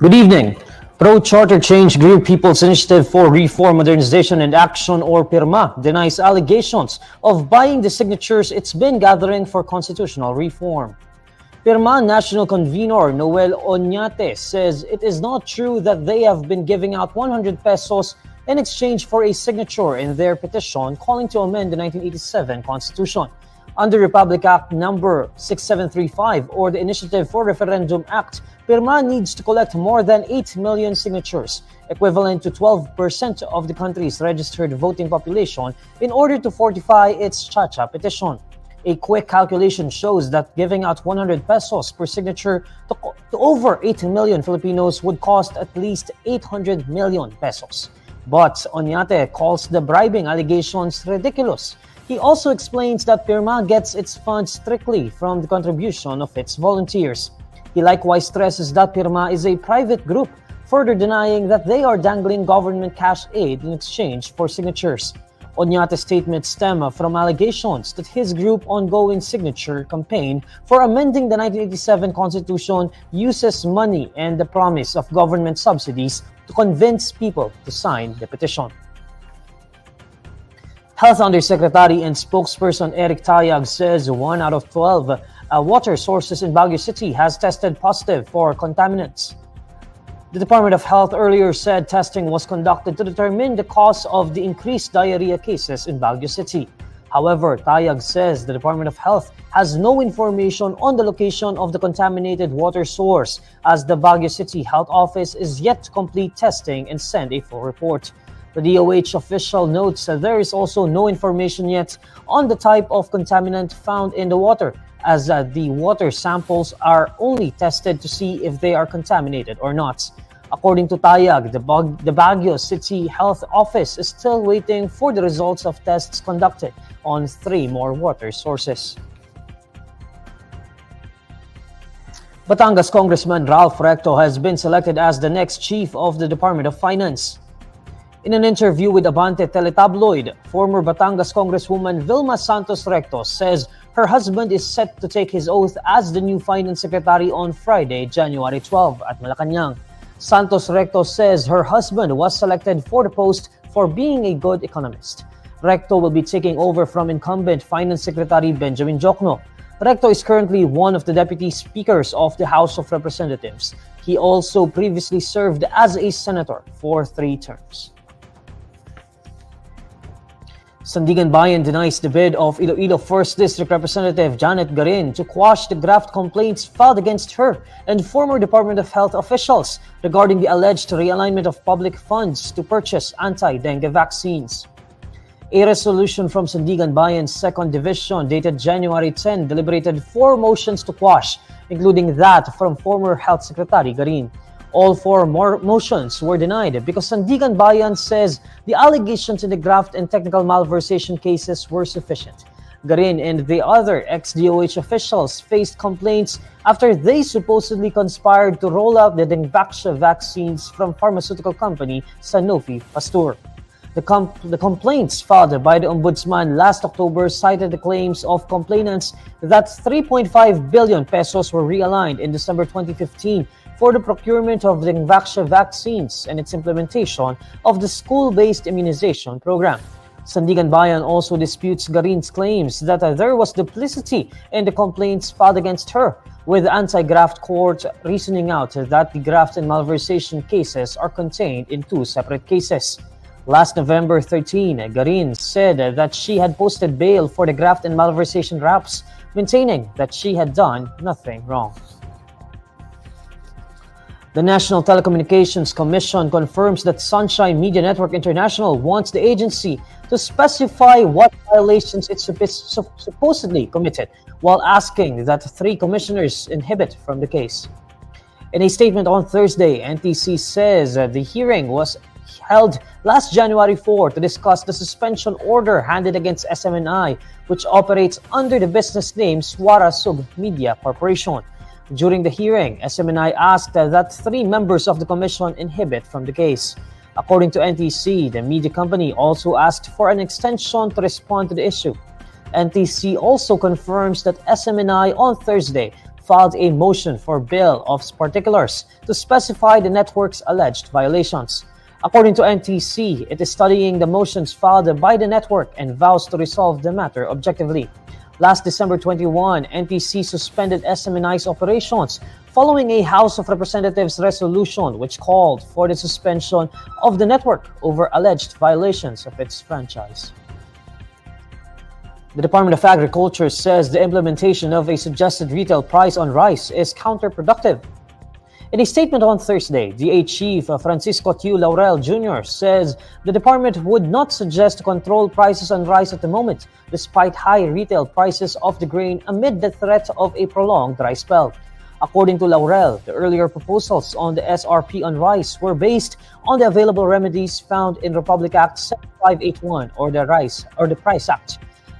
Good evening. Pro-Charter Change Group People's Initiative for Reform, Modernization and Action or PIRMA denies allegations of buying the signatures it's been gathering for constitutional reform. PIRMA National Convener Noel Oñate says it is not true that they have been giving out 100 pesos in exchange for a signature in their petition calling to amend the 1987 Constitution. Under Republic Act number 6735 or the Initiative for Referendum Act, PIRMA needs to collect more than 8 million signatures, equivalent to 12% of the country's registered voting population, in order to fortify its Chacha petition. A quick calculation shows that giving out 100 pesos per signature to over 8 million Filipinos would cost at least 800 million pesos. But Oñate calls the bribing allegations ridiculous. He also explains that PIRMA gets its funds strictly from the contribution of its volunteers. He likewise stresses that PIRMA is a private group, further denying that they are dangling government cash aid in exchange for signatures. Oñate's statements stem from allegations that his group's ongoing signature campaign for amending the 1987 Constitution uses money and the promise of government subsidies to convince people to sign the petition. Health Undersecretary and spokesperson Eric Tayag says 1 out of 12 water sources in Baguio City has tested positive for contaminants. The Department of Health earlier said testing was conducted to determine the cause of the increased diarrhea cases in Baguio City. However, Tayag says the Department of Health has no information on the location of the contaminated water source, as the Baguio City Health Office is yet to complete testing and send a full report. The DOH official notes that there is also no information yet on the type of contaminant found in the water, as the water samples are only tested to see if they are contaminated or not. According to Tayag, the Baguio City Health Office is still waiting for the results of tests conducted on 3 more water sources. Batangas Congressman Ralph Recto has been selected as the next chief of the Department of Finance. In an interview with Abante Teletabloid, former Batangas Congresswoman Vilma Santos Recto says her husband is set to take his oath as the new Finance Secretary on Friday, January 12 at Malacanang. Santos Recto says her husband was selected for the post for being a good economist. Recto will be taking over from incumbent Finance Secretary Benjamin Jokno. Recto is currently one of the deputy speakers of the House of Representatives. He also previously served as a senator for 3 terms. Sandiganbayan denies the bid of Iloilo 1st District Representative Janet Garin to quash the graft complaints filed against her and former Department of Health officials regarding the alleged realignment of public funds to purchase anti-dengue vaccines. A resolution from Sandiganbayan's 2nd Division dated January 10 deliberated 4 motions to quash, including that from former Health Secretary Garin. All 4 more motions were denied because Sandiganbayan says the allegations in the graft and technical malversation cases were sufficient. Garin and the other ex-DOH officials faced complaints after they supposedly conspired to roll out the Dengvaxia vaccines from pharmaceutical company Sanofi Pasteur. The complaints filed by the Ombudsman last October cited the claims of complainants that 3.5 billion pesos were realigned in December 2015 for the procurement of the Dengvaxia vaccines and its implementation of the school-based immunization program. Sandiganbayan also disputes Garin's claims that there was duplicity in the complaints filed against her, with anti-graft court reasoning out that the graft and malversation cases are contained in 2 separate cases. Last November 13, Garin said that she had posted bail for the graft and malversation raps, maintaining that she had done nothing wrong. The National Telecommunications Commission confirms that Sunshine Media Network International wants the agency to specify what violations it supposedly committed, while asking that 3 commissioners inhibit from the case. In a statement on Thursday, NTC says the hearing was held last January 4 to discuss the suspension order handed against SMNI, which operates under the business name Swara Sug Media Corporation. During the hearing, SMNI asked that 3 members of the commission inhibit from the case. According to NTC, the media company also asked for an extension to respond to the issue. NTC also confirms that SMNI on Thursday filed a motion for bill of particulars to specify the network's alleged violations. According to NTC, it is studying the motions filed by the network and vows to resolve the matter objectively. Last December 21, NTC suspended SMNI's operations following a House of Representatives resolution which called for the suspension of the network over alleged violations of its franchise. The Department of Agriculture says the implementation of a suggested retail price on rice is counterproductive. In a statement on Thursday, DA Chief Francisco Tiu Laurel Jr. says the department would not suggest to control prices on rice at the moment, despite high retail prices of the grain amid the threat of a prolonged dry spell. According to Laurel, the earlier proposals on the SRP on rice were based on the available remedies found in Republic Act 7581 or the Price Act.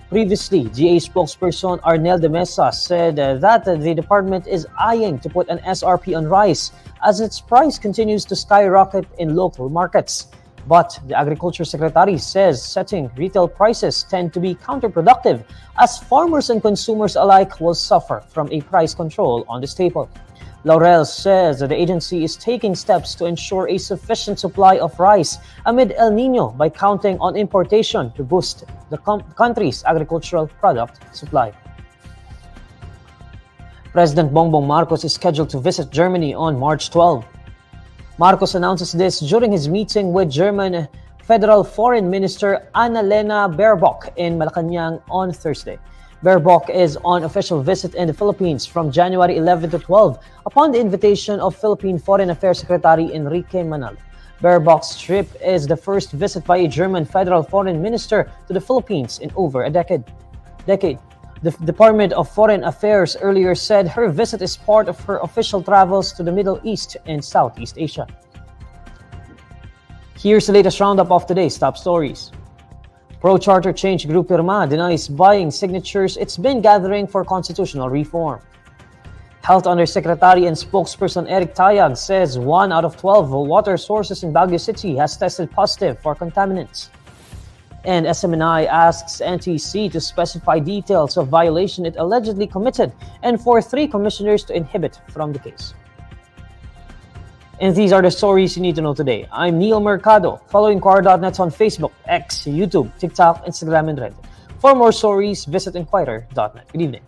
Previously, DA spokesperson Arnel de Mesa said that the department is eyeing to put an SRP on rice as its price continues to skyrocket in local markets. But the Agriculture Secretary says setting retail prices tend to be counterproductive as farmers and consumers alike will suffer from a price control on the staple. Laurel says that the agency is taking steps to ensure a sufficient supply of rice amid El Nino by counting on importation to boost the country's agricultural product supply. President Bongbong Marcos is scheduled to visit Germany on March 12. Marcos announces this during his meeting with German Federal Foreign Minister Annalena Baerbock in Malacanang on Thursday. Baerbock is on official visit in the Philippines from January 11 to 12 upon the invitation of Philippine Foreign Affairs Secretary Enrique Manalo. Baerbock's trip is the first visit by a German federal foreign minister to the Philippines in over a decade. The Department of Foreign Affairs earlier said her visit is part of her official travels to the Middle East and Southeast Asia. Here's the latest roundup of today's top stories. Pro-charter change group Irma denies buying signatures it's been gathering for constitutional reform. Health Undersecretary and spokesperson Eric Tayag says 1 out of 12 water sources in Baguio City has tested positive for contaminants. And SMNI asks NTC to specify details of violation it allegedly committed and for 3 commissioners to inhibit from the case. And these are the stories you need to know today. I'm Neil Mercado. Follow INQUIRER.net on Facebook, X, YouTube, TikTok, Instagram, and Reddit. For more stories, visit INQUIRER.net. Good evening.